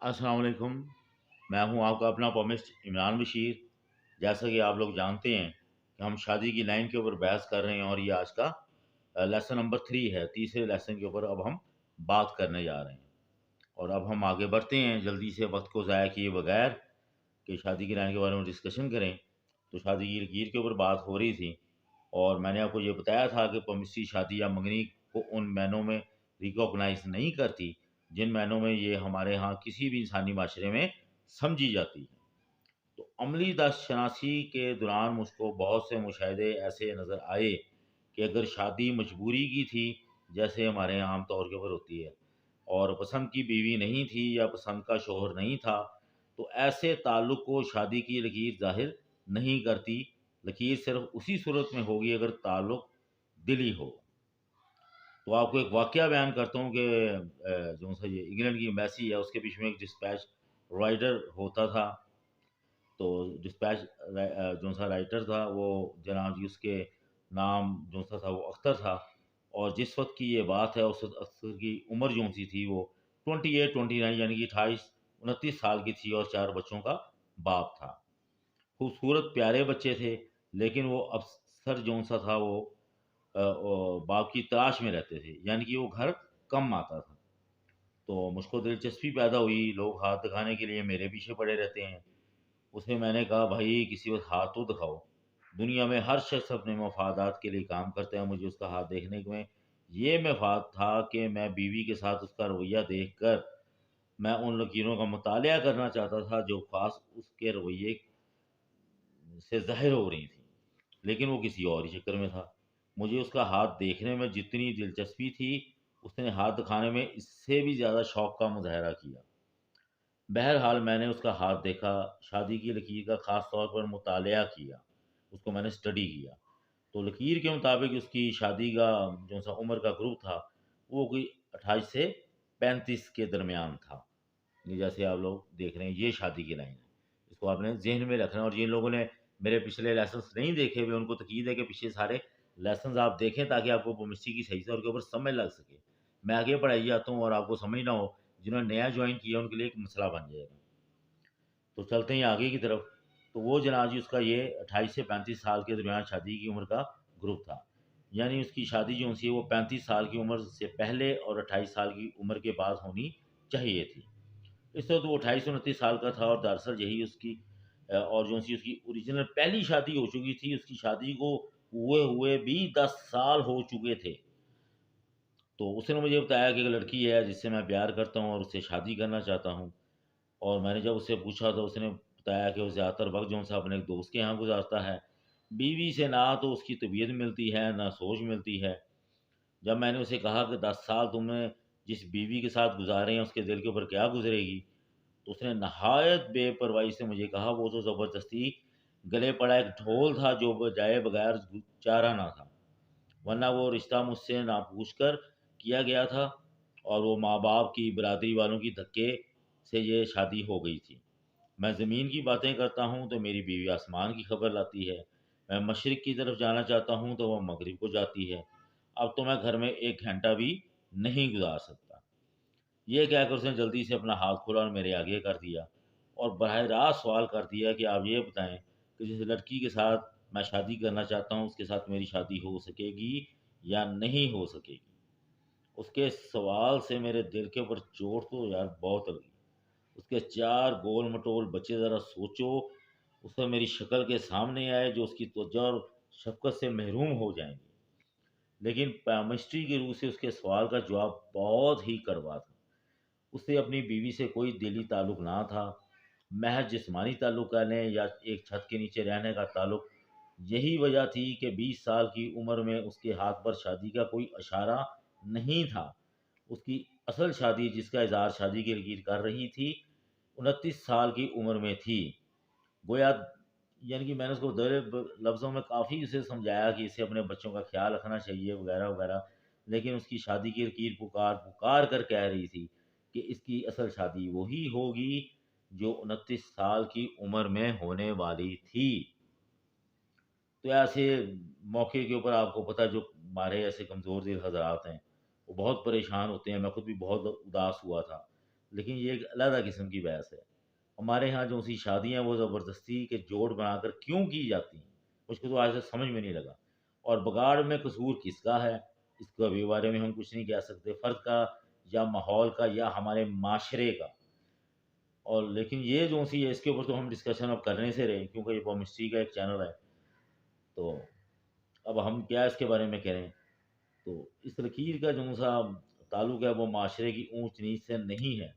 अस्सलाम वालेकुम। मैं हूं आपका अपना कॉमिस्ट इमरान बशीर। जैसा कि आप लोग जानते हैं कि हम शादी की लाइन के ऊपर बहस कर रहे हैं और ये आज का लेसन नंबर 3 है। तीसरे लेसन के ऊपर अब हम बात करने जा रहे हैं और अब हम आगे बढ़ते हैं जल्दी से, वक्त को ज़ाया किए बगैर कि शादी की लाइन के बारे में डिस्कशन करें। तो शादी की लकीर के ऊपर बात हो रही थी और मैंने आपको ये बताया था कि पमिस्ट्री शादी या मंगनी को उन मैनों में रिकॉग्नाइज नहीं करती जिन मैनों में ये हमारे यहाँ किसी भी इंसानी माशरे में समझी जाती है। तो अमली दस्तशनासी के दौरान मुझको बहुत से मुशाहिदे ऐसे नज़र आए कि अगर शादी मजबूरी की थी, जैसे हमारे यहाँ आम तौर के ऊपर होती है, और पसंद की बीवी नहीं थी या पसंद का शोहर नहीं था, तो ऐसे ताल्लुक़ को शादी की लकीर ज़ाहिर नहीं करती। लकीर सिर्फ उसी सूरत में होगी अगर ताल्लुक़ दिली हो। तो आपको एक वाक़या बयान करता हूँ कि जो सा ये इंग्लैंड की एम्बेसी है उसके बीच में एक डिस्पैच राइटर होता था। तो डिस्पैच जो सा राइटर था वो जनाब जी उसके नाम जो सा था वो अख्तर था। और जिस वक्त की ये बात है उस वक्त अख्तर की उम्र जो सी थी वो 28-29 यानी कि 28-29 साल की थी और 4 बच्चों का बाप था। खूबसूरत प्यारे बच्चे थे, लेकिन वो अक्सर जो सा था वो बाप की तलाश में रहते थे, यानी कि वो घर कम आता था। तो मुझको दिलचस्पी पैदा हुई, लोग हाथ दिखाने के लिए मेरे पीछे पड़े रहते हैं। उसे मैंने कहा, भाई किसी वक्त हाथ तो दिखाओ। दुनिया में हर शख्स अपने मफादात के लिए काम करता है, मुझे उसका हाथ देखने में ये मफाद था कि मैं बीवी के साथ उसका रवैया देख कर मैं उन लकीरों का मुतालिया करना चाहता था जो खास उसके रवैये से ज़ाहिर हो रही थी। लेकिन वो किसी और ही चक्कर में था। मुझे उसका हाथ देखने में जितनी दिलचस्पी थी, उसने हाथ दिखाने में इससे भी ज़्यादा शौक का मुज़ाहरा किया। बहरहाल मैंने उसका हाथ देखा, शादी की लकीर का ख़ास तौर पर मुतालिया किया, उसको मैंने स्टडी किया। तो लकीर के मुताबिक उसकी शादी का जो सा उम्र का ग्रुप था, वो कोई 28 से 35 के दरमियान था। ये जैसे आप लोग देख रहे हैं ये शादी की लाइन है। इसको आपने ज़हन में रखना है। और जिन लोगों ने मेरे पिछले लेसन्स नहीं देखे हुए उनको तकीद है कि पीछे सारे लेसन्स आप देखें ताकि आपको केमिस्ट्री की सही से और के ऊपर समझ लग सके। मैं आगे पढ़ाई जाता हूँ और आपको समझ ना हो, जिन्होंने नया जॉइन किया उनके लिए एक मसला बन जाएगा। तो चलते हैं आगे की तरफ। तो वो जनाब जी उसका ये 28 से 35 साल के दरमियान शादी की उम्र का ग्रुप था। यानी उसकी शादी जो सी है वो 35 साल की उम्र से पहले और 28 साल की उम्र के बाद होनी चाहिए थी। इस वक्त वो 28-29 साल का था और दरअसल यही उसकी और जो सी उसकी ओरिजिनल पहली शादी हो चुकी थी। उसकी शादी को हुए हुए भी 10 साल हो चुके थे। तो उसने मुझे बताया कि एक लड़की है जिससे मैं प्यार करता हूँ और उससे शादी करना चाहता हूँ। और मैंने जब उससे पूछा तो उसने बताया कि वो ज़्यादातर वक़्त जो है अपने एक दोस्त के यहाँ गुज़ारता है। बीवी से ना तो उसकी तबीयत मिलती है, ना सोच मिलती है। जब मैंने उसे कहा कि 10 साल तुमने जिस बीवी के साथ गुज़ारे हैं उसके दिल के ऊपर क्या गुज़रेगी? तो उसने नहायत बेपरवाही से मुझे कहा, वो तो ज़बरदस्ती गले पड़ा एक ढोल था जो बजाए बगैर चारा ना था, वरना वो रिश्ता मुझसे ना पूछ कर किया गया था और वो माँ बाप की बिरादरी वालों की धक्के से ये शादी हो गई थी। मैं ज़मीन की बातें करता हूँ तो मेरी बीवी आसमान की खबर लाती है। मैं मशरिक़ की तरफ जाना चाहता हूँ तो वह मगरिब को जाती है। अब तो मैं घर में 1 घंटा भी नहीं गुजार सकता। ये कहकर उसने जल्दी से अपना हाथ खोला और मेरे आगे कर दिया और बराह रास्त सवाल कर दिया कि आप ये बताएं कि जिस लड़की के साथ मैं शादी करना चाहता हूँ उसके साथ मेरी शादी हो सकेगी या नहीं हो सकेगी। उसके सवाल से मेरे दिल के ऊपर चोट तो यार बहुत लगी। उसके 4 गोल मटोल बच्चे, ज़रा सोचो, उसे मेरी शक्ल के सामने आए जो उसकी त्वचा और शफ़क़त से महरूम हो जाएंगे। लेकिन केमिस्ट्री की रूह से उसके सवाल का जवाब बहुत ही कड़वा था। उससे अपनी बीवी से कोई दिली ताल्लुक़ ना था, महज जिस्मानी ताल्लुक़ कह लें या एक छत के नीचे रहने का ताल्लुक़। यही वजह थी कि 20 साल की उम्र में उसके हाथ पर शादी का कोई इशारा नहीं था। उसकी असल शादी जिसका इज़हार शादी की लकीर कर रही थी, 29 साल की उम्र में थी। गोया यानी कि मैंने उसको ज़रा लफ्ज़ों में काफ़ी उसे समझाया कि इसे अपने बच्चों का ख़्याल रखना चाहिए वगैरह वगैरह। लेकिन उसकी शादी की लकीर पुकार पुकार कर कह रही थी कि इसकी असल शादी वही होगी जो 29 साल की उम्र में होने वाली थी। तो ऐसे मौके के ऊपर आपको पता है जो हमारे ऐसे कमज़ोर दिल हज़रात हैं, वो बहुत परेशान होते हैं। मैं खुद भी बहुत उदास हुआ था। لیکن یہ ایک علیحدہ قسم کی بحث ہے۔ ہمارے ہاں جو سی شادیاں وہ زبردستی کے جوڑ بنا کر کیوں کی جاتی ہیں، مجھ کو تو آج تک سمجھ میں نہیں لگا۔ اور بگاڑ میں قصور کس کا ہے، اس کے بارے میں ہم کچھ نہیں کہہ سکتے، فرد کا یا ماحول کا یا ہمارے معاشرے کا۔ اور لیکن یہ جو سی ہے اس کے اوپر تو ہم ڈسکشن اب کرنے سے رہے، کیونکہ یہ پومسٹری کا ایک چینل ہے، تو اب ہم کیا اس کے بارے میں کریں۔ تو اس لکیر کا جو سا تعلق ہے وہ معاشرے کی اونچ نیچ سے نہیں ہے۔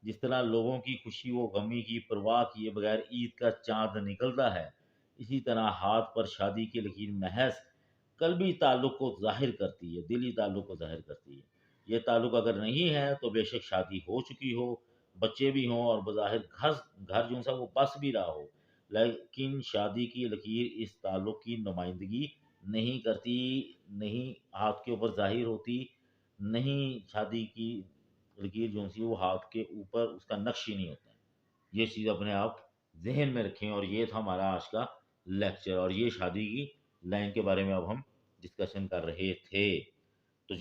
جس طرح لوگوں کی خوشی و غمی کی پرواہ کیے بغیر عید کا چاند نکلتا ہے، اسی طرح ہاتھ پر شادی کی لکیر محض قلبی تعلق کو ظاہر کرتی ہے، دلی تعلق کو ظاہر کرتی ہے۔ یہ تعلق اگر نہیں ہے تو بے شک شادی ہو چکی ہو، بچے بھی ہوں اور بظاہر گھر جو سا وہ بس بھی رہا ہو، لیکن شادی کی لکیر اس تعلق کی نمائندگی نہیں کرتی، نہیں ہاتھ کے اوپر ظاہر ہوتی، نہیں شادی کی لکیر جو سی وہ ہاتھ کے اوپر اس کا نقش ہی نہیں ہوتا ہے۔ یہ چیز اپنے آپ ذہن میں رکھیں۔ اور یہ تھا ہمارا آج کا لیکچر، اور یہ شادی کی لائن کے بارے میں اب ہم ڈسکشن کر رہے تھے۔ تو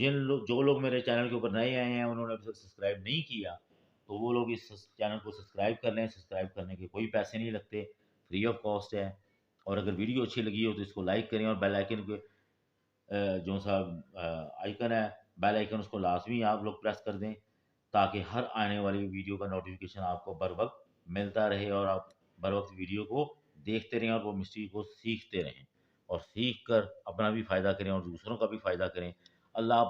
جو لوگ میرے چینل کے اوپر نئے آئے ہیں انہوں نے ابھی تک سبسکرائب نہیں کیا، تو وہ لوگ اس چینل کو سبسکرائب کر لیں۔ سبسکرائب کرنے کے کوئی پیسے نہیں لگتے، فری آف کاسٹ ہے۔ اور اگر ویڈیو اچھی لگی ہو تو اس کو لائک کریں، اور بیل آئیکن کے جو سا آئیکن ہے بیل آئیکن، اس کو لازمی آپ لوگ پریس کر دیں، تاکہ ہر آنے والی ویڈیو کا نوٹیفیکیشن آپ کو بر وقت ملتا رہے، اور آپ بر وقت ویڈیو کو دیکھتے رہیں اور وہ مسٹری کو سیکھتے رہیں، اور سیکھ کر اپنا بھی فائدہ کریں اور دوسروں کا بھی فائدہ کریں۔ اللہ